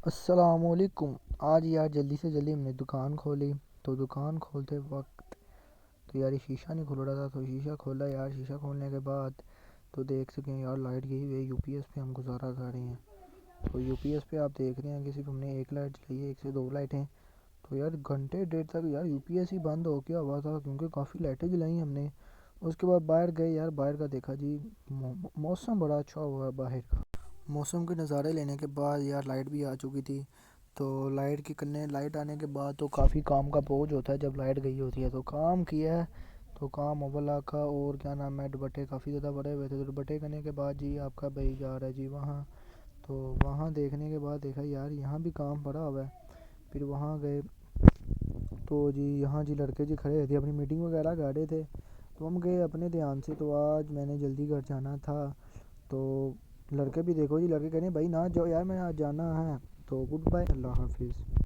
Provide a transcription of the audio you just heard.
السلام علیکم۔ آج یار جلدی سے جلدی ہم نے دکان کھولی، تو دکان کھولتے وقت تو یار یہ شیشہ نہیں کھل رہا تھا، تو شیشہ کھولا یار۔ شیشہ کھولنے کے بعد تو دیکھ سکیں یار لائٹ گئی ہوئی ہے، یو پی ایس پہ ہم گزارا کر رہے ہیں۔ تو یو پی ایس پہ آپ دیکھ رہے ہیں کہ صرف ہم نے ایک لائٹ چلائی ہے، ایک سے دو لائٹیں، تو یار گھنٹے ڈیڑھ تک یار یو پی ایس ہی بند ہو گیا ہوا تھا، کیونکہ کافی لائٹیں جلائیں ہم نے۔ اس کے بعد باہر گئے یار، باہر کا دیکھا جی موسم بڑا اچھا ہوا ہے باہر کا۔ موسم کے نظارے لینے کے بعد یار لائٹ بھی آ چکی تھی، تو لائٹ کی کرنے لائٹ آنے کے بعد تو کافی کام کا بوجھ ہوتا ہے جب لائٹ گئی ہوتی ہے، تو کام کیا ہے، تو کام اولا کا اور کیا نام ہے، دوپٹے کافی زیادہ بڑے ہوئے تھے، تو دوپٹے کرنے کے بعد جی آپ کا بھائی جا رہا ہے جی وہاں، تو وہاں دیکھنے کے بعد دیکھا یار یہاں بھی کام پڑا ہوا ہے۔ پھر وہاں گئے تو جی یہاں جی لڑکے جی کھڑے تھے، اپنی میٹنگ وغیرہ کر رہے تھے، تو ہم گئے اپنے دھیان سے، تو آج میں نے جلدی گھر جانا تھا، تو لڑکے بھی دیکھو جی، لڑکے کہہ رہے ہیں بھائی نہ جاؤ یار، میں آج جانا ہے، تو گڈ بائے، اللہ حافظ۔